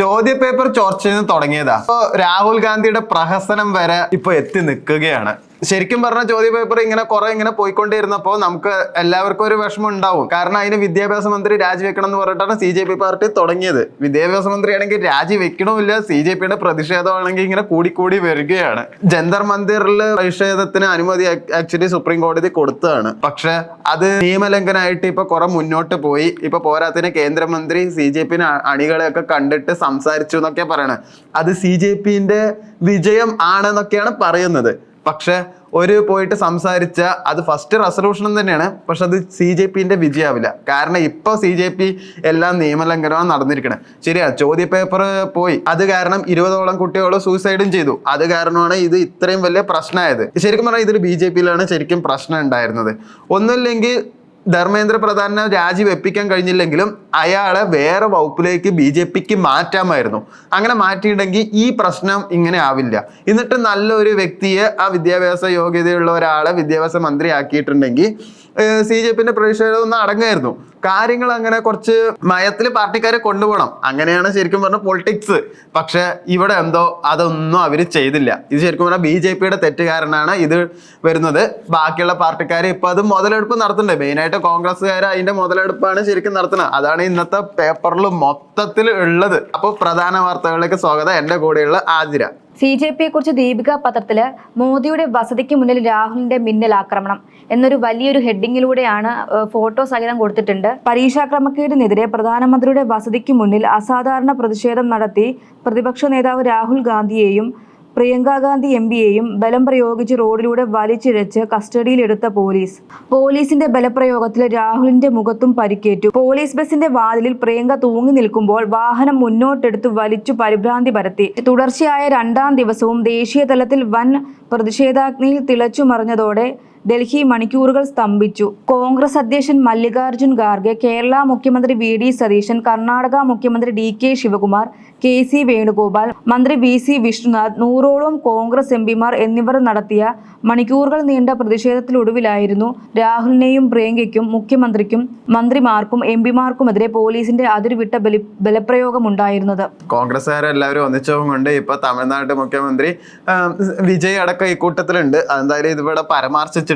ചോദ്യപേപ്പർ ചോർച്ചയിൽ നിന്ന് തുടങ്ങിയതാ. ഇപ്പൊ രാഹുൽ ഗാന്ധിയുടെ പ്രഹസനം വരെ ഇപ്പൊ എത്തി നിൽക്കുകയാണ്. ശരിക്കും പറഞ്ഞ ചോദ്യപേപ്പർ ഇങ്ങനെ പോയിക്കൊണ്ടിരുന്നപ്പോ നമുക്ക് എല്ലാവർക്കും ഒരു വിഷമം ഉണ്ടാവും. കാരണം അതിന് വിദ്യാഭ്യാസ മന്ത്രി രാജിവെക്കണം എന്ന് പറഞ്ഞിട്ടാണ് CJP പാർട്ടി തുടങ്ങിയത്. വിദ്യാഭ്യാസ മന്ത്രി ആണെങ്കിൽ രാജിവെക്കണമില്ല, CJPയുടെ പ്രതിഷേധമാണെങ്കിൽ ഇങ്ങനെ കൂടി വരികയാണ്. ജന്തർ മന്ദിറിൽ പ്രതിഷേധത്തിന് അനുമതി ആക്ച്വലി സുപ്രീം കോടതി കൊടുത്തതാണ്. പക്ഷെ അത് നിയമലംഘനമായിട്ട് ഇപ്പൊ കുറെ മുന്നോട്ട് പോയി. ഇപ്പൊ പോരാത്തിന് കേന്ദ്രമന്ത്രി CJP അണികളെയൊക്കെ കണ്ടിട്ട് സംസാരിച്ചു എന്നൊക്കെ പറയണത്. അത് CJPന്റെ വിജയം ആണെന്നൊക്കെയാണ് പറയുന്നത്. പക്ഷെ പോയിട്ട് സംസാരിച്ച അത് ഫസ്റ്റ് റെസൊല്യൂഷൻ തന്നെയാണ്. പക്ഷെ അത് CJPന്റെ വിജയമാവില്ല. കാരണം ഇപ്പൊ CJP എല്ലാം നിയമലംഘനമാണ് നടന്നിരിക്കണത്. ശരിയാ, ചോദ്യപേപ്പർ പോയി, അത് കാരണം 20ഓളം കുട്ടികൾ സൂസൈഡും ചെയ്തു. അത് കാരണമാണ് ഇത് ഇത്രയും വലിയ പ്രശ്നമായത്. ശരിക്കും പറഞ്ഞാൽ ഇതിൽ BJPയിലാണ് ശരിക്കും പ്രശ്നം ഉണ്ടായിരുന്നത്. ഒന്നുമില്ലെങ്കിൽ ധർമ്മേന്ദ്ര പ്രധാനെ രാജിവെപ്പിക്കാൻ കഴിഞ്ഞില്ലെങ്കിലും അയാളെ വേറെ വകുപ്പിലേക്ക് BJPക്ക് മാറ്റാമായിരുന്നു. അങ്ങനെ മാറ്റിയിട്ടുണ്ടെങ്കിൽ ഈ പ്രശ്നം ഇങ്ങനെ ആവില്ല. എന്നിട്ട് നല്ലൊരു വ്യക്തിയെ, ആ വിദ്യാഭ്യാസ യോഗ്യതയുള്ള ഒരാളെ വിദ്യാഭ്യാസ മന്ത്രി ആക്കിയിട്ടുണ്ടെങ്കിൽ CJPന്റെ പ്രതിഷേധം ഒന്ന് അടങ്ങായിരുന്നു. കാര്യങ്ങൾ അങ്ങനെ കുറച്ച് മയത്തിൽ പാർട്ടിക്കാരെ കൊണ്ടുപോകണം. അങ്ങനെയാണ് ശരിക്കും പറഞ്ഞ പൊളിറ്റിക്സ്. പക്ഷെ ഇവിടെ എന്തോ അതൊന്നും അവര് ചെയ്തില്ല. ഇത് ശരിക്കും പറഞ്ഞാൽ BJPയുടെ തെറ്റുകാരനാണ് ഇത് വരുന്നത്. ബാക്കിയുള്ള പാർട്ടിക്കാർ ഇപ്പൊ അത് മുതലെടുപ്പ് നടത്തുന്നുണ്ട്. മെയിനായിട്ട് കോൺഗ്രസ്സുകാർ അതിന്റെ മുതലെടുപ്പാണ് ശരിക്കും നടത്തുന്നത്. അതാണ് ഇന്നത്തെ പേപ്പറിൽ മൊത്തത്തിൽ ഉള്ളത്. അപ്പോൾ പ്രധാന വാർത്തകളിലേക്ക് സ്വാഗതം. എന്റെ കൂടെയുള്ള ആതിര. CJPയെ കുറിച്ച് ദീപിക പത്രത്തില് മോദിയുടെ വസതിക്ക് മുന്നിൽ രാഹുലിന്റെ മിന്നൽ ആക്രമണം എന്നൊരു വലിയൊരു ഹെഡിങ്ങിലൂടെയാണ് ഫോട്ടോ സഹിതം കൊടുത്തിട്ടുണ്ട്. പരീക്ഷാക്രമക്കേടിനെതിരെ പ്രധാനമന്ത്രിയുടെ വസതിക്ക് മുന്നിൽ അസാധാരണ പ്രതിഷേധം നടത്തി പ്രതിപക്ഷ നേതാവ് രാഹുൽ ഗാന്ധിയെയും പ്രിയങ്ക ഗാന്ധി MPയെയും ബലം പ്രയോഗിച്ച് റോഡിലൂടെ വലിച്ചിഴച്ച് കസ്റ്റഡിയിലെടുത്ത പോലീസിന്റെ ബലപ്രയോഗത്തിൽ രാഹുലിന്റെ മുഖത്തും പരിക്കേറ്റു. പോലീസ് ബസിന്റെ വാതിലിൽ പ്രിയങ്ക തൂങ്ങി നിൽക്കുമ്പോൾ വാഹനം മുന്നോട്ടെടുത്ത് വലിച്ചു പരിഭ്രാന്തി പരത്തി. തുടർച്ചയായ 2ാം ദിവസവും ദേശീയ തലത്തിൽ വൻ പ്രതിഷേധാഗ്നിയിൽ തിളച്ചുമറിഞ്ഞതോടെ ഡൽഹി മണിക്കൂറുകൾ സ്തംഭിച്ചു. കോൺഗ്രസ് അധ്യക്ഷൻ മല്ലികാർജുൻ ഖാർഗെ, കേരള മുഖ്യമന്ത്രി VD സതീശൻ, കർണാടക മുഖ്യമന്ത്രി DK ശിവകുമാർ, KC വേണുഗോപാൽ, മന്ത്രി VC വിഷ്ണുനാഥ്, 100ഓളം കോൺഗ്രസ് MPമാർ എന്നിവർ നടത്തിയ മണിക്കൂറുകൾ നീണ്ട പ്രതിഷേധത്തിലൊടുവിലായിരുന്നു രാഹുലിനെയും പ്രിയങ്കയ്ക്കും മുഖ്യമന്ത്രിക്കും മന്ത്രിമാർക്കും MPമാർക്കുമെതിരെ പോലീസിന്റെ അതിരുവിട്ട ബലപ്രയോഗമുണ്ടായിരുന്നത്. കോൺഗ്രസ്സുകാരെല്ലാവരും ഒന്നിച്ചുകൊണ്ട് ഇപ്പൊ തമിഴ്നാട് മുഖ്യമന്ത്രി വിജയ് അടക്കം ഈ കൂട്ടത്തിലുണ്ട്. അതെന്തായാലും ഇതിവിടെ പരാമർശിച്ചിട്ടില്ല.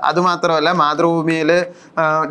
അതുമാത്രമല്ല, മാതൃഭൂമിയിൽ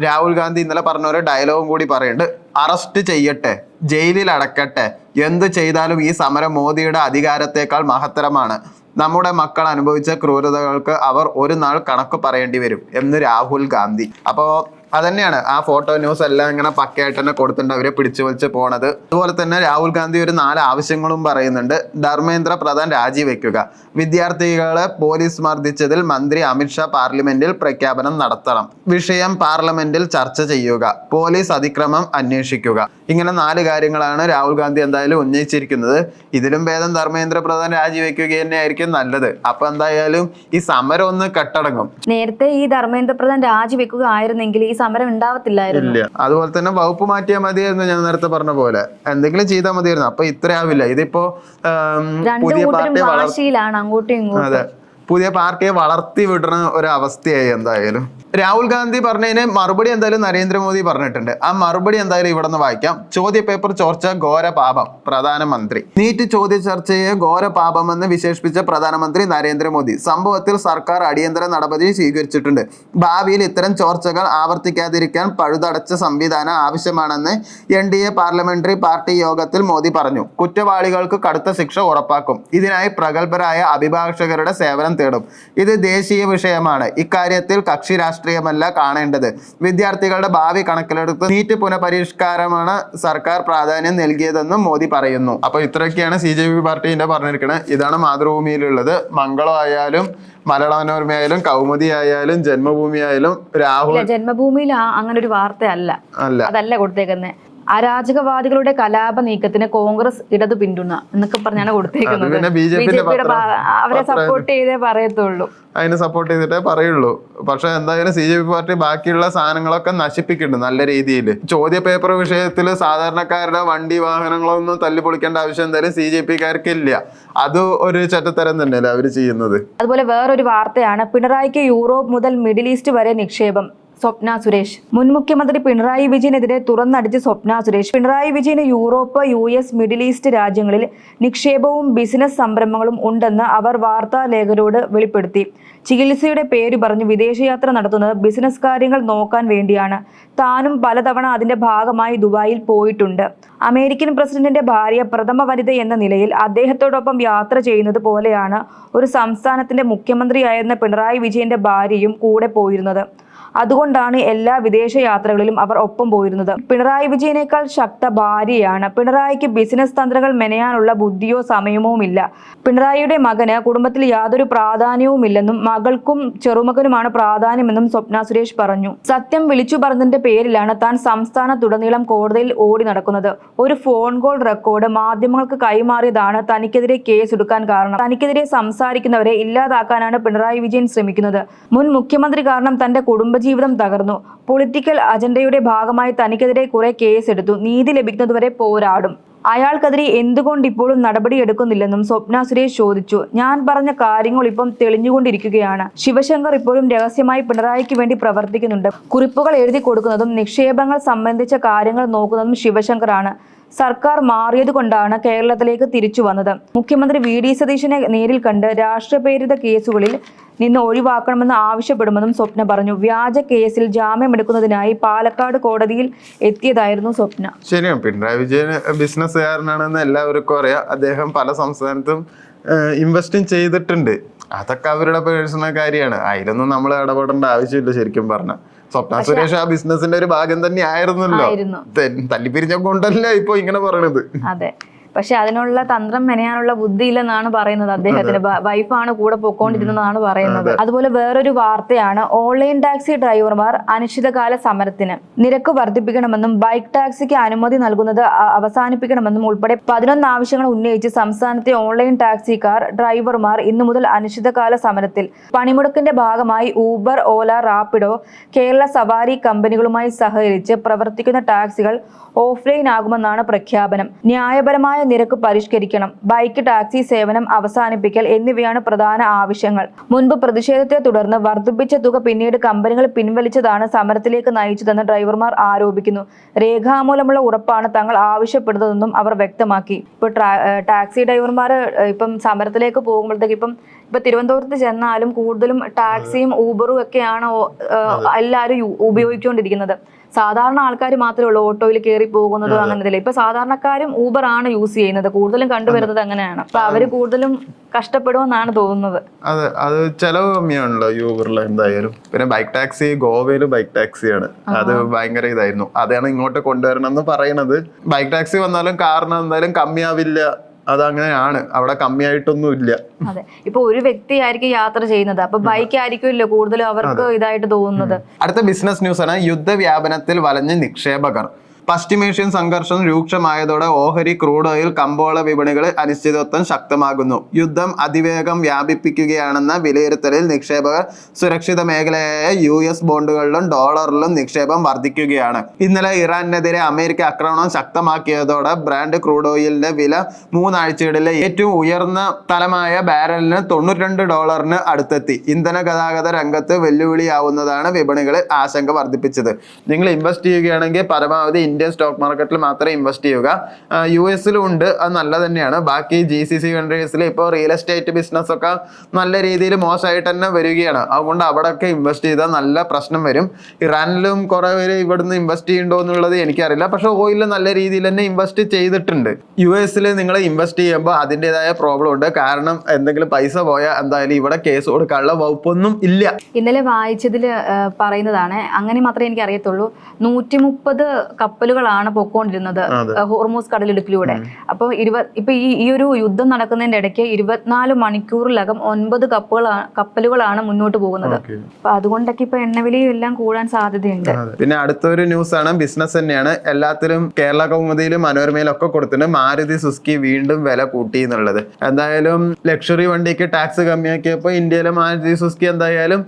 രാഹുൽ ഗാന്ധി ഇന്നലെ പറഞ്ഞ ഒരു ഡയലോഗും കൂടി പറയുന്നുണ്ട്. അറസ്റ്റ് ചെയ്യട്ടെ, ജയിലിൽ അടക്കട്ടെ, എന്ത് ചെയ്താലും ഈ സമരം മോദിയുടെ അധികാരത്തെക്കാൾ മഹത്തരമാണ്. നമ്മുടെ മക്കൾ അനുഭവിച്ച ക്രൂരതകൾക്ക് അവർ ഒരു നാൾ കണക്ക് പറയേണ്ടി വരും എന്ന് രാഹുൽ ഗാന്ധി. അപ്പോൾ അതന്നെയാണ് ആ ഫോട്ടോ ന്യൂസ് എല്ലാം ഇങ്ങനെ പക്കയായിട്ട് തന്നെ കൊടുത്തിട്ടുണ്ട് അവരെ പിടിച്ചു വലിച്ച് പോണത്. അതുപോലെ തന്നെ രാഹുൽ ഗാന്ധി ഒരു 4 ആവശ്യങ്ങളും പറയുന്നുണ്ട്. ധർമ്മേന്ദ്ര പ്രധാൻ രാജിവെക്കുക, വിദ്യാർത്ഥികളെ പോലീസ് മർദ്ദിച്ചതിൽ മന്ത്രി അമിത്ഷാ പാർലമെന്റിൽ പ്രഖ്യാപനം നടത്തണം, വിഷയം പാർലമെന്റിൽ ചർച്ച ചെയ്യുക, പോലീസ് അതിക്രമം അന്വേഷിക്കുക. ഇങ്ങനെ 4 കാര്യങ്ങളാണ് രാഹുൽ ഗാന്ധി എന്തായാലും ഉന്നയിച്ചിരിക്കുന്നത്. ഇതിലും ഭേദം ധർമ്മേന്ദ്ര പ്രധാൻ രാജിവെക്കുക തന്നെയായിരിക്കും നല്ലത്. അപ്പൊ എന്തായാലും ഈ സമരം ഒന്ന് കെട്ടടങ്ങും. നേരത്തെ ഈ ധർമ്മേന്ദ്ര പ്രധാൻ രാജിവെക്കുക ആയിരുന്നെങ്കിൽ ഈ സമരം ഉണ്ടാവത്തില്ലായിരുന്നു. അതുപോലെ തന്നെ വകുപ്പ് മാറ്റിയാൽ മതിയായിരുന്നു. ഞാൻ നേരത്തെ പറഞ്ഞ പോലെ എന്തെങ്കിലും ചെയ്താൽ മതിയായിരുന്നു. അപ്പൊ ഇത്രയാവില്ല. ഇതിപ്പോ പുതിയ പാർട്ടിയെ വളർത്തി വിടുന്ന ഒരു അവസ്ഥയായി. എന്തായാലും രാഹുൽ ഗാന്ധി പറഞ്ഞതിന് മറുപടി എന്തായാലും നരേന്ദ്രമോദി പറഞ്ഞിട്ടുണ്ട്. ആ മറുപടി എന്തായാലും ഇവിടെ നിന്ന് വായിക്കാം. ചോദ്യപേപ്പർ ചോർച്ച ഘോര പാപം, പ്രധാനമന്ത്രി. നീറ്റ് ചോദ്യ ചർച്ചയെ ഘോര പാപമെന്ന് വിശേഷിപ്പിച്ച പ്രധാനമന്ത്രി നരേന്ദ്രമോദി സംഭവത്തിൽ സർക്കാർ അടിയന്തര നടപടി സ്വീകരിച്ചിട്ടുണ്ട്. ഭാവിയിൽ ഇത്തരം ചോർച്ചകൾ ആവർത്തിക്കാതിരിക്കാൻ പഴുതടച്ച സംവിധാനം ആവശ്യമാണെന്ന് NDA പാർലമെന്ററി പാർട്ടി യോഗത്തിൽ മോദി പറഞ്ഞു. കുറ്റവാളികൾക്ക് കടുത്ത ശിക്ഷ ഉറപ്പാക്കും. ഇതിനായി പ്രഗത്ഭരായ അഭിഭാഷകരുടെ സേവനം തേടും. ഇത് ദേശീയ വിഷയമാണ്. ഇക്കാര്യത്തിൽ കക്ഷി രാഷ്ട്രീയമല്ല കാണേണ്ടത്. വിദ്യാർത്ഥികളുടെ ഭാവി കണക്കിലെടുത്ത് നീറ്റ് പുനഃപരിഷ്കാരമാണ് സർക്കാർ പ്രാധാന്യം നൽകിയതെന്നും മോദി പറയുന്നു. അപ്പൊ ഇത്രയൊക്കെയാണ് CJP പാർട്ടിന്റെ പറഞ്ഞിരിക്കുന്നത്. ഇതാണ് മാതൃഭൂമിയിലുള്ളത്. മംഗളം ആയാലും മലയാള മനോരമയായാലും കൗമുദി ആയാലും ജന്മഭൂമി ആയാലും രാഹുൽ ജന്മഭൂമിയിൽ അങ്ങനെ ഒരു വാർത്തയല്ല, അതല്ല കൊടുത്തേക്കുന്നത്. അരാജകവാദികളുടെ കലാപ നീക്കത്തിന് കോൺഗ്രസ് ഇടതു പിന്തുണ എന്നൊക്കെ പറഞ്ഞാണ് കൊടുത്തേക്കുന്നത്. അവരെ സപ്പോർട്ട് ചെയ്തേ പറയത്തുള്ളൂ, അതിനെ സപ്പോർട്ട് ചെയ്തിട്ടേ പറയുള്ളൂ. പക്ഷെ എന്തായാലും CJP പാർട്ടി ബാക്കിയുള്ള സാധനങ്ങളൊക്കെ നശിപ്പിക്കുന്നുണ്ട് നല്ല രീതിയിൽ. ചോദ്യ പേപ്പർ വിഷയത്തിൽ സാധാരണക്കാരുടെ വണ്ടി വാഹനങ്ങളൊന്നും തല്ലിപ്പൊളിക്കേണ്ട ആവശ്യം എന്തായാലും CJPക്കാർക്ക് ഇല്ല. അത് ഒരു ചട്ടത്തരം തന്നെയല്ലേ അവര് ചെയ്യുന്നത്. അതുപോലെ വേറൊരു വാർത്തയാണ്, പിണറായിക്ക് യൂറോപ്പ് മുതൽ മിഡിൽ ഈസ്റ്റ് വരെ നിക്ഷേപം. സ്വപ്ന സുരേഷ്. മുൻ മുഖ്യമന്ത്രി പിണറായി വിജയനെതിരെ തുറന്നടിച്ച് സ്വപ്ന സുരേഷ്. പിണറായി വിജയന് യൂറോപ്പ്, US, മിഡിൽ ഈസ്റ്റ് രാജ്യങ്ങളിൽ നിക്ഷേപവും ബിസിനസ് സംരംഭങ്ങളും ഉണ്ടെന്ന് അവർ വാർത്താ ലേഖകരോട് വെളിപ്പെടുത്തി. ചികിത്സയുടെ പേര് പറഞ്ഞ് വിദേശയാത്ര നടത്തുന്നത് ബിസിനസ് കാര്യങ്ങൾ നോക്കാൻ വേണ്ടിയാണ്. താനും പലതവണ അതിന്റെ ഭാഗമായി ദുബായിൽ പോയിട്ടുണ്ട്. അമേരിക്കൻ പ്രസിഡന്റിന്റെ ഭാര്യ പ്രഥമ വനിത എന്ന നിലയിൽ അദ്ദേഹത്തോടൊപ്പം യാത്ര ചെയ്യുന്നത് പോലെയാണ് ഒരു സംസ്ഥാനത്തിന്റെ മുഖ്യമന്ത്രിയായിരുന്ന പിണറായി വിജയന്റെ ഭാര്യയും കൂടെ പോയിരുന്നത്. അതുകൊണ്ടാണ് എല്ലാ വിദേശ യാത്രകളിലും അവർ ഒപ്പം പോയിരുന്നത്. പിണറായി വിജയനേക്കാൾ ശക്ത ഭാര്യയാണ്. പിണറായിക്ക് ബിസിനസ് തന്ത്രങ്ങൾ മെനയാനുള്ള ബുദ്ധിയോ സമയമോ ഇല്ല. പിണറായിയുടെ മകന് കുടുംബത്തിൽ യാതൊരു പ്രാധാന്യവുമില്ലെന്നും മകൾക്കും ചെറുമകനുമാണ് പ്രാധാന്യമെന്നും സ്വപ്ന സുരേഷ് പറഞ്ഞു. സത്യം വിളിച്ചു പറഞ്ഞതിന്റെ പേരിലാണ് താൻ സംസ്ഥാനത്തുടനീളം കോടതിയിൽ ഓടി നടക്കുന്നത്. ഒരു ഫോൺ കോൾ റെക്കോർഡ് മാധ്യമങ്ങൾക്ക് കൈമാറിയതാണ് തനിക്കെതിരെ കേസെടുക്കാൻ കാരണം. തനിക്കെതിരെ സംസാരിക്കുന്നവരെ ഇല്ലാതാക്കാനാണ് പിണറായി വിജയൻ ശ്രമിക്കുന്നത്. മുൻ മുഖ്യമന്ത്രി കാരണം തന്റെ കുടുംബജീവിതം തകർന്നു. പൊളിറ്റിക്കൽ അജണ്ടയുടെ ഭാഗമായി തനിക്കെതിരെ കുറെ കേസെടുത്തു. നീതി ലഭിക്കുന്നതുവരെ പോരാടും. അയാൾക്കെതിരെ എന്തുകൊണ്ട് ഇപ്പോഴും നടപടിയെടുക്കുന്നില്ലെന്നും സ്വപ്ന സുരേഷ് ചോദിച്ചു. ഞാൻ പറഞ്ഞ കാര്യങ്ങൾ ഇപ്പം തെളിഞ്ഞുകൊണ്ടിരിക്കുകയാണ്. ശിവശങ്കർ ഇപ്പോഴും രഹസ്യമായി പിണറായിക്ക് വേണ്ടി പ്രവർത്തിക്കുന്നുണ്ട്. കുറിപ്പുകൾ എഴുതി കൊടുക്കുന്നതും നിക്ഷേപങ്ങൾ സംബന്ധിച്ച കാര്യങ്ങൾ നോക്കുന്നതും ശിവശങ്കറാണ്. സർക്കാർ മാറിയതുകൊണ്ടാണ് കേരളത്തിലേക്ക് തിരിച്ചു വന്നത്. മുഖ്യമന്ത്രി VD സതീശനെ നേരിൽ കണ്ട് രാഷ്ട്രപ്രേരിത കേസുകളിൽ നിന്ന് ഒഴിവാക്കണമെന്ന് ആവശ്യപ്പെടുമെന്നും സ്വപ്ന പറഞ്ഞു. വ്യാജ കേസിൽ ജാമ്യമെടുക്കുന്നതിനായി പാലക്കാട് കോടതിയിൽ എത്തിയതായിരുന്നു സ്വപ്ന. ശരിയാണ്, പിണറായി വിജയൻ ബിസിനസ്സുകാരനാണെന്ന് എല്ലാവർക്കും അറിയാം. അദ്ദേഹം പല സംസ്ഥാനത്തും ഇൻവെസ്റ്റും ചെയ്തിട്ടുണ്ട്. അതൊക്കെ അവരുടെ പേഴ്സണൽ കാര്യമാണ്. അതിലൊന്നും നമ്മൾ ഇടപെടേണ്ട ആവശ്യമില്ല. ശരിക്കും പറഞ്ഞ സ്വപ്ന സുരേഷ് ആ ബിസിനസിന്റെ ഒരു ഭാഗം തന്നെ ആയിരുന്നല്ലോ. തല്ലിപ്പിരിഞ്ഞ കൊണ്ടല്ല ഇപ്പൊ ഇങ്ങനെ പറയണത്. അതെ, പക്ഷെ അതിനുള്ള തന്ത്രം മെനയാനുള്ള ബുദ്ധി ഇല്ലെന്നാണ് പറയുന്നത്. അദ്ദേഹത്തിന് വൈഫാണ് കൂടെ പൊക്കോണ്ടിരുന്നതാണ് പറയുന്നത്. അതുപോലെ വേറൊരു വാർത്തയാണ്, ഓൺലൈൻ ടാക്സി ഡ്രൈവർമാർ അനിശ്ചിതകാല സമരത്തിന്. നിരക്ക് വർദ്ധിപ്പിക്കണമെന്നും ബൈക്ക് ടാക്സിക്ക് അനുമതി നൽകുന്നത് അവസാനിപ്പിക്കണമെന്നും ഉൾപ്പെടെ 11 ആവശ്യങ്ങൾ ഉന്നയിച്ച് സംസ്ഥാനത്തെ ഓൺലൈൻ ടാക്സിക്കാർ ഡ്രൈവർമാർ ഇന്നു മുതൽ അനിശ്ചിതകാല സമരത്തിൽ. പണിമുടക്കിന്റെ ഭാഗമായി ഊബർ, ഓല, റാപ്പിഡോ, കേരള സവാരി കമ്പനികളുമായി സഹകരിച്ച് പ്രവർത്തിക്കുന്ന ടാക്സികൾ ഓഫ്ലൈൻ ആകുമെന്നാണ് പ്രഖ്യാപനം. ന്യായപരമായ നിരക്ക് പരിഷ്കരിക്കണം, ബൈക്ക് ടാക്സി സേവനം അവസാനിപ്പിക്കൽ എന്നിവയാണ് പ്രധാന ആവശ്യങ്ങൾ. മുൻപ് പ്രതിഷേധത്തെ തുടർന്ന് വർദ്ധിപ്പിച്ച തുക പിന്നീട് കമ്പനികൾ പിൻവലിച്ചതാണ് സമരത്തിലേക്ക് നയിച്ചതെന്ന് ഡ്രൈവർമാർ ആരോപിക്കുന്നു. രേഖാമൂലമുള്ള ഉറപ്പാണ് തങ്ങൾ ആവശ്യപ്പെടുന്നതെന്നും അവർ വ്യക്തമാക്കി. ഇപ്പൊ ടാക്സി ഡ്രൈവർമാർ ഇപ്പം സമരത്തിലേക്ക് പോകുമ്പോഴത്തേക്ക് ഇപ്പൊ തിരുവനന്തപുരത്ത് ചെന്നാലും കൂടുതലും ടാക്സിയും ഊബറും ഒക്കെയാണ് എല്ലാവരും ഉപയോഗിച്ചുകൊണ്ടിരിക്കുന്നത്. സാധാരണ ആൾക്കാർ മാത്രമേ ഉള്ളൂ ഓട്ടോയിൽ കയറി പോകുന്നതോ അങ്ങനത്തെ. ഇപ്പൊ സാധാരണക്കാരും ഊബർ ആണ് യൂസ് ചെയ്യുന്നത്. കൂടുതലും കണ്ടുവരുന്നത് അങ്ങനെയാണ്. അപ്പൊ അവര് കൂടുതലും കഷ്ടപ്പെടുമെന്നാണ് തോന്നുന്നത്. അതെ, അത് ചെലവ് കമ്മിയാണല്ലോ യൂബറിൽ എന്തായാലും. പിന്നെ ബൈക്ക് ടാക്സി, ഗോവയില് ബൈക്ക് ടാക്സിയാണ്. അത് ഭയങ്കര ഇതായിരുന്നു. അതാണ് ഇങ്ങോട്ട് കൊണ്ടുവരണം എന്ന് പറയുന്നത്. ബൈക്ക് ടാക്സി വന്നാലും കാറിന് എന്തായാലും കമ്മിയാവില്ല. അതങ്ങനെയാണ്, അവിടെ കമ്മിയായിട്ടൊന്നും ഇല്ല. അതെ, ഇപ്പൊ ഒരു വ്യക്തി ആയിരിക്കും യാത്ര ചെയ്യുന്നത്. അപ്പൊ ബൈക്ക് ആയിരിക്കുമല്ലോ കൂടുതലും അവർക്ക് ഇതായിട്ട് തോന്നുന്നത്. അടുത്ത ബിസിനസ് ന്യൂസ് ആണ്, യുദ്ധവ്യാപനത്തിൽ വലഞ്ഞ നിക്ഷേപകർ. പശ്ചിമേഷ്യൻ സംഘർഷം രൂക്ഷമായതോടെ ഓഹരി, ക്രൂഡ് ഓയിൽ, കമ്പോള വിപണികളിൽ അനിശ്ചിതത്വം ശക്തമാകുന്നു. യുദ്ധം അതിവേഗം വ്യാപിപ്പിക്കുകയാണെന്ന വിലയിരുത്തലിൽ നിക്ഷേപകർ സുരക്ഷിത മേഖലയായ US ബോണ്ടുകളിലും ഡോളറിലും നിക്ഷേപം വർദ്ധിക്കുകയാണ്. ഇന്നലെ ഇറാനെതിരെ അമേരിക്ക ആക്രമണം ശക്തമാക്കിയതോടെ ബ്രാൻഡ് ക്രൂഡ് ഓയിലിന്റെ വില 3 ആഴ്ചകളിലെ ഏറ്റവും ഉയർന്ന തലമായ ബാരലിന് $92 അടുത്തെത്തി. ഇന്ധന ഗതാഗത രംഗത്ത് വെല്ലുവിളിയാവുന്നതാണ് വിപണികളിൽ ആശങ്ക വർദ്ധിപ്പിച്ചത്. നിങ്ങൾ ഇൻവെസ്റ്റ് ചെയ്യുകയാണെങ്കിൽ പരമാവധി ഇന്ത്യൻ സ്റ്റോക്ക് മാർക്കറ്റിൽ മാത്രമേ ഇൻവെസ്റ്റ് ചെയ്യുക. US ഉണ്ട്, അത് നല്ല തന്നെയാണ്. ബാക്കി GCC കൺട്രീസിൽ ഇപ്പോൾ റിയൽ എസ്റ്റേറ്റ് ബിസിനസ് ഒക്കെ നല്ല രീതിയിൽ മോശമായിട്ട് തന്നെ വരികയാണ്. അതുകൊണ്ട് അവിടെയൊക്കെ ഇൻവെസ്റ്റ് ചെയ്താൽ നല്ല പ്രശ്നം വരും. ഇറാനിലും കുറെ പേര് ഇവിടുന്ന് ഇൻവെസ്റ്റ് ചെയ്യണ്ടോ എന്നുള്ളത് എനിക്കറിയില്ല. പക്ഷെ ഓയിലിൽ നല്ല രീതിയിൽ തന്നെ ഇൻവെസ്റ്റ് ചെയ്തിട്ടുണ്ട്. US നിങ്ങൾ ഇൻവെസ്റ്റ് ചെയ്യുമ്പോൾ അതിൻ്റെതായ പ്രോബ്ലം ഉണ്ട്. കാരണം എന്തെങ്കിലും പൈസ പോയാൽ എന്തായാലും ഇവിടെ കേസ് കൊടുക്കാനുള്ള വകുപ്പൊന്നും ഇല്ല. ഇന്നലെ വായിച്ചതിൽ പറയുന്നതാണ്, അങ്ങനെ മാത്രമേ എനിക്ക് അറിയത്തുള്ളൂ. 130 കപ്പലുകളാണ് പൊക്കോണ്ടിരുന്നത് ഹോർമൂസ് കടലിടുക്കിലൂടെ. അപ്പൊ ഇപ്പൊ ഈ ഒരു യുദ്ധം നടക്കുന്നതിന്റെ ഇടയ്ക്ക് 24 മണിക്കൂറിലകം 9 കപ്പലുകളാണ് മുന്നോട്ട് പോകുന്നത്. അപ്പൊ അതുകൊണ്ടൊക്കെ ഇപ്പൊ എണ്ണവിലയും എല്ലാം കൂടാൻ സാധ്യതയുണ്ട്. പിന്നെ അടുത്തൊരു ന്യൂസ് ആണ്, ബിസിനസ് തന്നെയാണ്. എല്ലാത്തിലും കേരള കൗമുദിയിലും മനോരമയിലും ഒക്കെ കൊടുത്തിട്ടുണ്ട് മാരുതി സുസുക്കി വീണ്ടും വില കൂട്ടി എന്നുള്ളത്. എന്തായാലും ലക്ഷറി വണ്ടിക്ക് ടാക്സ് കമ്മിയാക്കിയപ്പോൾ ഇന്ത്യയിലെ മാരുതി സുസുക്കി എന്തായാലും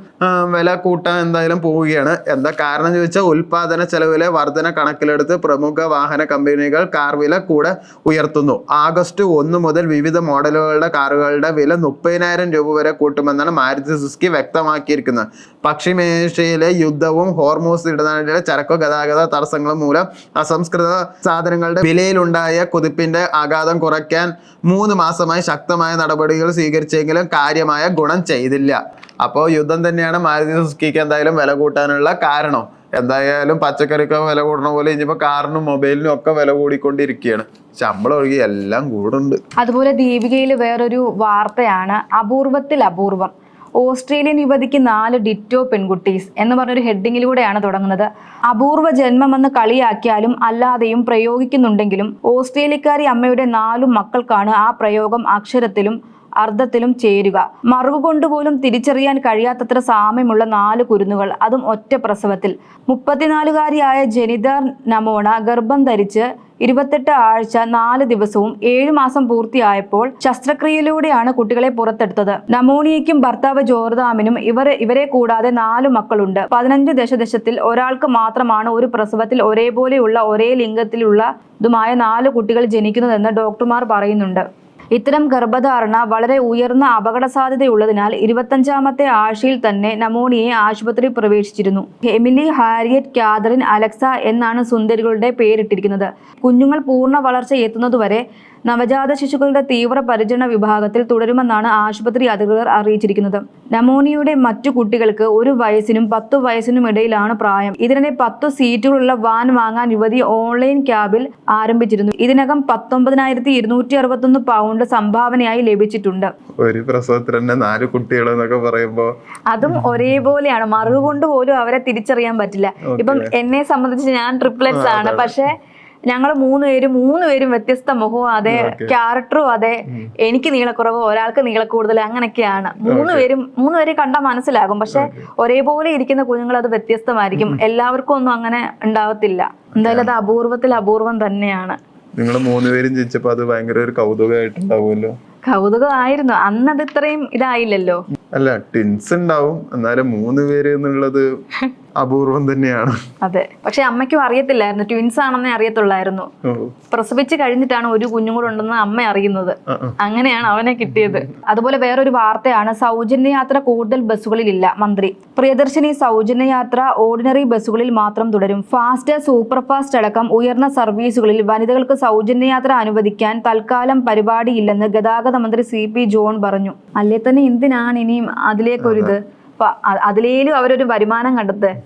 വില കൂട്ടാൻ എന്തായാലും പോവുകയാണ്. എന്താ കാരണം ചോദിച്ചാൽ ഉൽപാദന ചെലവിലെ വർധന കണക്കിലെടുത്ത് ചേർത്ത് പ്രമുഖ വാഹന കമ്പനികൾ കാർ വില കൂടെ ഉയർത്തുന്നു. ആഗസ്റ്റ് 1 മുതൽ വിവിധ മോഡലുകളുടെ കാറുകളുടെ വില 30,000 രൂപ വരെ കൂട്ടുമെന്നാണ് മാരുതി സുസുക്കി വ്യക്തമാക്കിയിരിക്കുന്നത്. പശ്ചിമേഷ്യയിലെ യുദ്ധവും ഹോർമൂസ് ഇടനാഴിയിലെ ചരക്കു ഗതാഗത തടസ്സങ്ങളും മൂലം അസംസ്കൃത സാധനങ്ങളുടെ വിലയിലുണ്ടായ കുതിപ്പിന്റെ ആഘാതം കുറയ്ക്കാൻ 3 മാസമായി ശക്തമായ നടപടികൾ സ്വീകരിച്ചെങ്കിലും കാര്യമായ ഗുണം ചെയ്തില്ല. അപ്പോൾ യുദ്ധം തന്നെയാണ് മാരുതി സുസുക്കിക്ക് എന്തായാലും വില കൂട്ടാനുള്ള കാരണം. എന്തായാലും പച്ചക്കറിക്ക് വില കൂടണ പോലെ ഇനിയിപ്പോൾ കാറിനും മൊബൈലിനും ഒക്കെ വില കൂടിക്കൊണ്ടിരിക്കുകയാണ്. ശമ്പളം ഒഴുകി എല്ലാം കൂടുണ്ട്. അതുപോലെ ദീപികയിൽ വേറൊരു വാർത്തയാണ് അപൂർവത്തിൽ അപൂർവം. ഓസ്ട്രേലിയൻ യുവതിക്ക് 4 ഡിറ്റോ പെൺകുട്ടീസ് എന്ന് പറഞ്ഞൊരു ഹെഡിങ്ങിലൂടെയാണ് തുടങ്ങുന്നത്. അപൂർവ ജന്മമെന്ന് കളിയാക്കിയാലും അല്ലാതെയും പ്രയോഗിക്കുന്നുണ്ടെങ്കിലും ഓസ്ട്രേലിയക്കാരി അമ്മയുടെ 4 മക്കൾക്കാണ് ആ പ്രയോഗം അക്ഷരത്തിലും അർത്ഥത്തിലും ചേരുക. മറുകൊണ്ടുപോലും തിരിച്ചറിയാൻ കഴിയാത്തത്ര സാമ്യമുള്ള 4 കുരുന്നുകൾ, അതും ഒറ്റ പ്രസവത്തിൽ. 34-കാരിയായ ജനിത നമോണ ഗർഭം ധരിച്ച് 28 ആഴ്ച 4 ദിവസവും 7 മാസം പൂർത്തിയായപ്പോൾ ശസ്ത്രക്രിയയിലൂടെയാണ് കുട്ടികളെ പുറത്തെടുത്തത്. നമോണിയയ്ക്കും ഭർത്താവ് ജോർദാമിനും ഇവരെ കൂടാതെ 4 മക്കളുണ്ട്. 15 ദശലക്ഷത്തിൽ ഒരാൾക്ക് മാത്രമാണ് ഒരു പ്രസവത്തിൽ ഒരേപോലെയുള്ള ഒരേ ലിംഗത്തിലുള്ളതുമായ 4 കുട്ടികൾ ജനിക്കുന്നതെന്ന് ഡോക്ടർമാർ പറയുന്നുണ്ട്. ഇത്തരം ഗർഭധാരണ വളരെ ഉയർന്ന അപകട സാധ്യതയുള്ളതിനാൽ 25-ാമത്തെ ആഴ്ചയിൽ തന്നെ നമോണിയെ ആശുപത്രിയിൽ പ്രവേശിച്ചിരുന്നു. എമിലി, ഹാരിയറ്റ്, കാതറിൻ, അലക്സ എന്നാണ് സുന്ദരികളുടെ പേരിട്ടിരിക്കുന്നത്. കുഞ്ഞുങ്ങൾ പൂർണ്ണ വളർച്ച എത്തുന്നതുവരെ നവജാത ശിശുക്കളുടെ തീവ്ര പരിചരണ വിഭാഗത്തിൽ തുടരുമെന്നാണ് ആശുപത്രി അധികൃതർ അറിയിച്ചിരിക്കുന്നത്. നമോണിയുടെ മറ്റു കുട്ടികൾക്ക് 1 വയസ്സിനും 10 വയസ്സിനും ഇടയിലാണ് പ്രായം. ഇതിനിടെ 10 സീറ്റുകളുള്ള വാൻ വാങ്ങാൻ യുവതി ഓൺലൈൻ ക്യാബിൽ ആരംഭിച്ചിരുന്നു. ഇതിനകം 19,261 പൗണ്ട് സംഭാവനയായി ലഭിച്ചിട്ടുണ്ട്. ഒരു പ്രസവത്തിൽ തന്നെ 4 കുട്ടികൾ എന്നൊക്കെ പറയുമ്പോ അതും ഒരേപോലെയാണ്. മറുകൊണ്ട് പോലും അവരെ തിരിച്ചറിയാൻ പറ്റില്ല. ഇപ്പം എന്നെ സംബന്ധിച്ച് ഞാൻ ട്രിപ്ലെറ്റ്സ് ആണ്. പക്ഷെ ഞങ്ങൾ 3 പേരും വ്യത്യസ്ത മുഖവും അതെ, ക്യാരക്ടറും അതെ. എനിക്ക് നീളക്കുറവ്, ഒരാൾക്ക് നീളക്കൂടുതൽ, അങ്ങനെയൊക്കെയാണ്. 3 പേരെ കണ്ടാൽ മനസ്സിലാകും. പക്ഷെ ഒരേപോലെ ഇരിക്കുന്ന കുഞ്ഞുങ്ങൾ അത് വ്യത്യസ്തമായിരിക്കും. എല്ലാവർക്കും ഒന്നും അങ്ങനെ ഉണ്ടാവത്തില്ല. എന്തായാലും അത് അപൂർവത്തിൽ അപൂർവം തന്നെയാണ്. നിങ്ങൾ 3 പേരും ജനിച്ചപ്പോ അത് ഭയങ്കര ഒരു കൗതുകമായിട്ടുണ്ടാവുമല്ലോ. കൗതുകമായിരുന്നു. അന്നത് ഇത്രയും ഇതായില്ലല്ലോ. അല്ല, ടിൻസ് ഉണ്ടാവും, എന്നാലും 3 പേര് എന്നുള്ളത് അപൂർവം തന്നെയാണ്. അതെ, പക്ഷെ അമ്മയ്ക്കും അറിയത്തില്ലായിരുന്നു, ട്വിൻസ് ആണെന്നേ അറിയത്തുള്ളായിരുന്നു. പ്രസവിച്ച് കഴിഞ്ഞിട്ടാണ് ഒരു കുഞ്ഞും കൂടെ ഉണ്ടെന്ന് അമ്മ അറിയുന്നത്. അങ്ങനെയാണ് അവനെ കിട്ടിയത്. അതുപോലെ വേറൊരു വാർത്തയാണ്, സൗജന്യ യാത്ര കൂടുതൽ ബസ്സുകളിലില്ല. മന്ത്രി പ്രിയദർശിനി സൗജന്യ യാത്ര ഓർഡിനറി ബസ്സുകളിൽ മാത്രം തുടരും. ഫാസ്റ്റ്, സൂപ്പർ ഫാസ്റ്റ് അടക്കം ഉയർന്ന സർവീസുകളിൽ വനിതകൾക്ക് സൗജന്യ യാത്ര അനുവദിക്കാൻ തൽക്കാലം പരിപാടിയില്ലെന്ന് ഗതാഗത മന്ത്രി CP ജോൺ പറഞ്ഞു. അല്ലേ തന്നെ എന്തിനാണ് ഇനിയും അതിലേക്കൊരിത്? അതിലേലും അവരൊരു വരുമാനം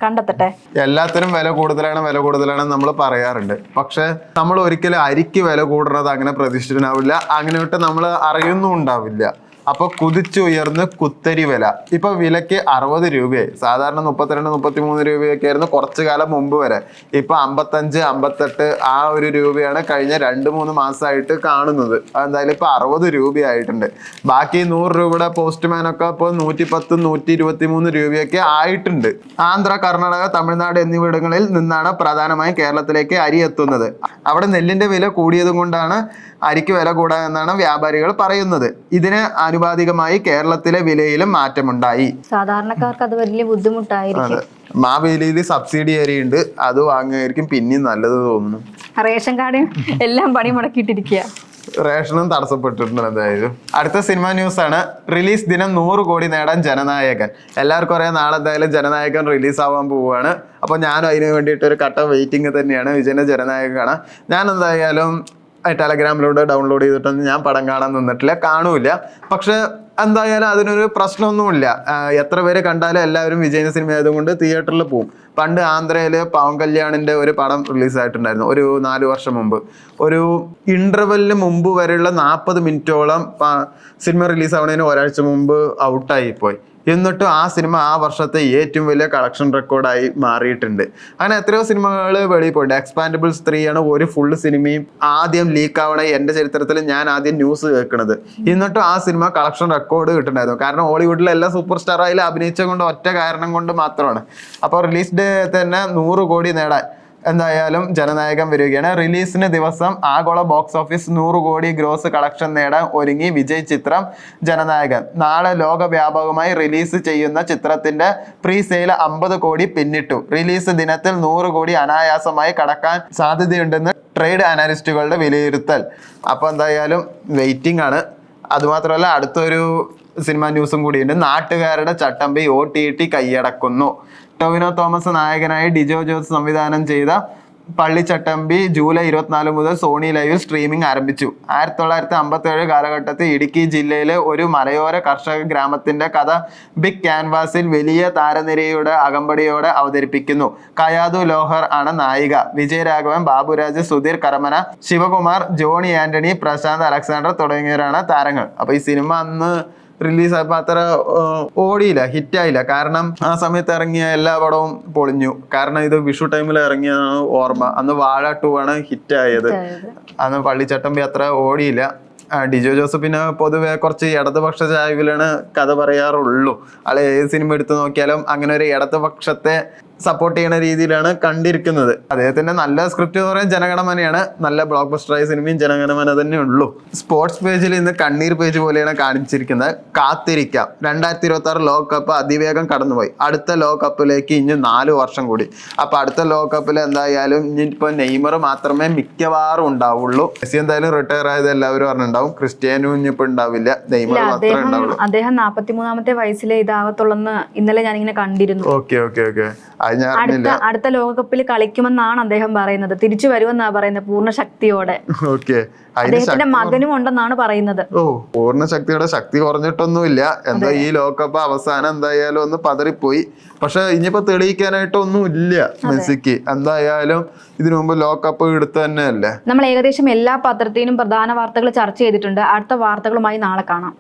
കണ്ടെത്തട്ടെ. എല്ലാത്തിനും വില കൂടുതലാണെന്ന് നമ്മൾ പറയാറുണ്ട്. പക്ഷെ നമ്മൾ ഒരിക്കലും അരിക്ക് വില കൂടുന്നത് അങ്ങനെ പ്രതീക്ഷിച്ചിട്ടുണ്ടാവില്ല. അങ്ങനെ വിട്ട് നമ്മൾ അറിയുന്നുണ്ടാവില്ല. അപ്പൊ കുതിച്ചുയർന്ന് കുത്തരി വില. ഇപ്പൊ വിലക്ക് 60 രൂപയായി. സാധാരണ 32-33 രൂപയൊക്കെ ആയിരുന്നു കുറച്ചു കാലം മുമ്പ് വരെ. ഇപ്പൊ 55-58 ആ ഒരു രൂപയാണ് കഴിഞ്ഞ 2-3 മാസമായിട്ട് കാണുന്നത്. എന്തായാലും ഇപ്പൊ 60 രൂപയായിട്ടുണ്ട്. ബാക്കി 100 രൂപയുടെ പോസ്റ്റ്മാനൊക്കെ ഇപ്പോൾ 110-123 രൂപയൊക്കെ ആയിട്ടുണ്ട്. ആന്ധ്ര, കർണാടക, തമിഴ്നാട് എന്നിവിടങ്ങളിൽ നിന്നാണ് പ്രധാനമായും കേരളത്തിലേക്ക് അരി എത്തുന്നത്. അവിടെ നെല്ലിന്റെ വില കൂടിയത് കൊണ്ടാണ് അരിക്ക് വില കൂടാമെന്നാണ് വ്യാപാരികൾ പറയുന്നത്. ഇതിന് ആനുപാതികമായി കേരളത്തിലെ വിലയിലും മാറ്റമുണ്ടായി. സാധാരണക്കാർക്ക് അത് വലിയ ബുദ്ധിമുട്ടായിരിക്കും. മാവേലിയിൽ സബ്സിഡി അരിയുണ്ട്, അത് വാങ്ങുകയായിരിക്കും പിന്നെയും നല്ലത് തോന്നുന്നു. റേഷൻ കാർഡ് എല്ലാം പണി മുടക്കിയിട്ടിരിക്കുക. റേഷനും തടസ്സപ്പെട്ടിട്ടുണ്ട്. എന്തായാലും അടുത്ത സിനിമ ന്യൂസ് ആണ്. റിലീസ് ദിനം 100 കോടി നേടാൻ ജനനായകൻ. എല്ലാവർക്കും അറിയാം, നാളെ എന്തായാലും ജനനായകൻ റിലീസ് ആവാൻ പോവുകയാണ്. അപ്പോൾ ഞാനും അതിന് വേണ്ടിയിട്ട് ഒരു കട്ട വെയിറ്റിംഗ് തന്നെയാണ്. വിജയന്റെ ജനനായകനാണ്. ഞാൻ എന്തായാലും ടെലഗ്രാമിലൂടെ ഡൗൺലോഡ് ചെയ്തിട്ടൊന്നും ഞാൻ പടം കാണാൻ നിന്നിട്ടില്ല, കാണൂല. പക്ഷെ എന്തായാലും അതിനൊരു പ്രശ്നമൊന്നുമില്ല. എത്ര പേര് കണ്ടാലും എല്ലാവരും വിജയന്റെ സിനിമ ആയതുകൊണ്ട് തിയേറ്ററിൽ പോകും. പണ്ട് ആന്ധ്രയില് പവൻ കല്യാണിന്റെ ഒരു പടം റിലീസായിട്ടുണ്ടായിരുന്നു ഒരു 4 വർഷം മുമ്പ്. ഒരു ഇന്റർവെല്ലിന് മുമ്പ് വരെയുള്ള 40 മിനിറ്റോളം സിനിമ റിലീസ് ആവുന്നതിന് ഒരാഴ്ച മുമ്പ് ഔട്ടായി പോയി. എന്നിട്ടും ആ സിനിമ ആ വർഷത്തെ ഏറ്റവും വലിയ കളക്ഷൻ റെക്കോർഡായി മാറിയിട്ടുണ്ട്. അങ്ങനെ എത്രയോ സിനിമകൾ വെളിയിൽ പോയിട്ടുണ്ട്. എക്സ്പാൻഡബിൾസ് 3 ആണ് ഒരു ഫുള്ള് സിനിമയും ആദ്യം ലീക്ക് ആവണ എൻ്റെ ചരിത്രത്തിൽ ഞാൻ ആദ്യം ന്യൂസ് കേൾക്കുന്നത്. എന്നിട്ടും ആ സിനിമ കളക്ഷൻ റെക്കോർഡ് കിട്ടുന്നുണ്ടായിരുന്നു. കാരണം ഹോളിവുഡിലെ എല്ലാ സൂപ്പർ സ്റ്റാർ അതിൽ അഭിനയിച്ച കൊണ്ട് ഒറ്റ കാരണം കൊണ്ട് മാത്രമാണ്. അപ്പോൾ റിലീസ് ഡേ തന്നെ 100 കോടി നേടാൻ എന്തായാലും ജനനായകൻ വരികയാണ്. റിലീസിന് ദിവസം ആഗോള ബോക്സ് ഓഫീസ് 100 കോടി ഗ്രോസ് കളക്ഷൻ നേടാൻ ഒരുങ്ങി വിജയ് ചിത്രം ജനനായകൻ. നാളെ ലോകവ്യാപകമായി റിലീസ് ചെയ്യുന്ന ചിത്രത്തിന്റെ പ്രീ സെയിൽ 50 കോടി പിന്നിട്ടു. റിലീസ് ദിനത്തിൽ 100 കോടി അനായാസമായി കടക്കാൻ സാധ്യതയുണ്ടെന്ന് ട്രേഡ് അനലിസ്റ്റുകളുടെ വിലയിരുത്തൽ. അപ്പോൾ എന്തായാലും വെയിറ്റിംഗ് ആണ്. അതുമാത്രമല്ല അടുത്തൊരു സിനിമ ന്യൂസും കൂടിയുണ്ട്. നാട്ടുകാരുടെ ചട്ടമ്പി OTT കൈയടക്കുന്നു. ടൊവിനോ തോമസ് നായകനായി ഡിജോ ജോസ് സംവിധാനം ചെയ്ത പള്ളിച്ചട്ടമ്പി ജൂലൈ 24 മുതൽ സോണി ലൈവിൽ സ്ട്രീമിംഗ് ആരംഭിച്ചു. 1957 കാലഘട്ടത്തിൽ ഇടുക്കി ജില്ലയിലെ ഒരു മലയോര കർഷക ഗ്രാമത്തിന്റെ കഥ ബിഗ് ക്യാൻവാസിൽ വലിയ താരനിരയുടെ അകമ്പടിയോടെ അവതരിപ്പിക്കുന്നു. കയാതു ലോഹർ ആണ് നായിക. വിജയരാഘവൻ, ബാബുരാജ്, സുധീർ കരമന, ശിവകുമാർ, ജോണി ആന്റണി, പ്രശാന്ത് അലക്സാണ്ടർ തുടങ്ങിയവരാണ് താരങ്ങൾ. അപ്പൊ ഈ സിനിമ അന്ന് റിലീസായപ്പോൾ അത്ര ഓടിയില്ല, ഹിറ്റായില്ല. കാരണം ആ സമയത്ത് ഇറങ്ങിയ എല്ലാ പടവും പൊളിഞ്ഞു. കാരണം ഇത് വിഷു ടൈമിൽ ഇറങ്ങിയതാണ് ഓർമ്മ. അന്ന് വാഴ 2 ആണ് ഹിറ്റായത്. അന്ന് പള്ളിച്ചട്ടമ്പി അത്ര ഓടിയില്ല. ഡിജോ ജോസ് പിന്നെ പൊതുവെ കുറച്ച് ഇടതുപക്ഷ ചായവിലാണ് കഥ പറയാറുള്ളൂ. ആളെ ഏത് സിനിമ എടുത്തു നോക്കിയാലും അങ്ങനെ ഒരു ഇടതുപക്ഷത്തെ സപ്പോർട്ട് ചെയ്യുന്ന രീതിയിലാണ് കണ്ടിരിക്കുന്നത്. അദ്ദേഹത്തിന്റെ നല്ല സ്ക്രിപ്റ്റ് എന്ന് പറയുന്നത് ജനഗണമനയാണ്. നല്ല ബ്ലോക്ക് ബസ്റ്ററായ സിനിമയും ജനഗണമന തന്നെ ഉള്ളൂ. സ്പോർട്സ് പേജിൽ ഇന്ന് കണ്ണീർ പേജ് പോലെയാണ് കാണിച്ചിരിക്കുന്നത്. കാത്തിരിക്കാം. 2026 ലോകകപ്പ് അതിവേഗം കടന്നുപോയി. അടുത്ത ലോകകപ്പിലേക്ക് ഇനി 4 വർഷം കൂടി. അപ്പൊ അടുത്ത ലോകകപ്പിൽ എന്തായാലും ഇനിയിപ്പോ നെയ്മർ മാത്രമേ മിക്കവാറും ഉണ്ടാവുള്ളൂ. മെസ്സി എന്തായാലും റിട്ടയർ ആയത് എല്ലാവരും പറഞ്ഞിട്ടുണ്ടാവും. ക്രിസ്ത്യാനോ ഇനിയിപ്പോ ഉണ്ടാവില്ല, നെയ്മർ മാത്രമേ ഉണ്ടാവുള്ളൂ. അദ്ദേഹം 43-ാമത്തെ വയസ്സിലെ ഇതാകത്തുള്ളെന്ന് ഇന്നലെ ഞാനിങ്ങനെ കണ്ടിരുന്നു. ഓക്കെ അടുത്ത ലോകകപ്പിൽ കളിക്കുമെന്നാണ് അദ്ദേഹം പറയുന്നത്. തിരിച്ചു വരുമെന്നാണ് പറയുന്നത് പൂർണ്ണ ശക്തിയോടെ. അദ്ദേഹത്തിന്റെ മകനും ഉണ്ടെന്നാണ് പറയുന്നത്. പൂർണ്ണ ശക്തിയോടെ ശക്തി കുറഞ്ഞിട്ടൊന്നുമില്ല. എന്താ ഈ ലോകകപ്പ് അവസാനം എന്തായാലും ഒന്ന് പതറിപ്പോയി. പക്ഷെ ഇനിയിപ്പോ തെളിയിക്കാനായിട്ടൊന്നും ഇല്ല മെസ്സിക്ക്. എന്തായാലും ഇതിനു മുമ്പ് ലോകകപ്പ് എടുത്ത് തന്നെയല്ലേ. നമ്മൾ ഏകദേശം എല്ലാ പത്രത്തിനും പ്രധാന വാർത്തകൾ ചർച്ച ചെയ്തിട്ടുണ്ട്. അടുത്ത വാർത്തകളുമായി നാളെ കാണാം.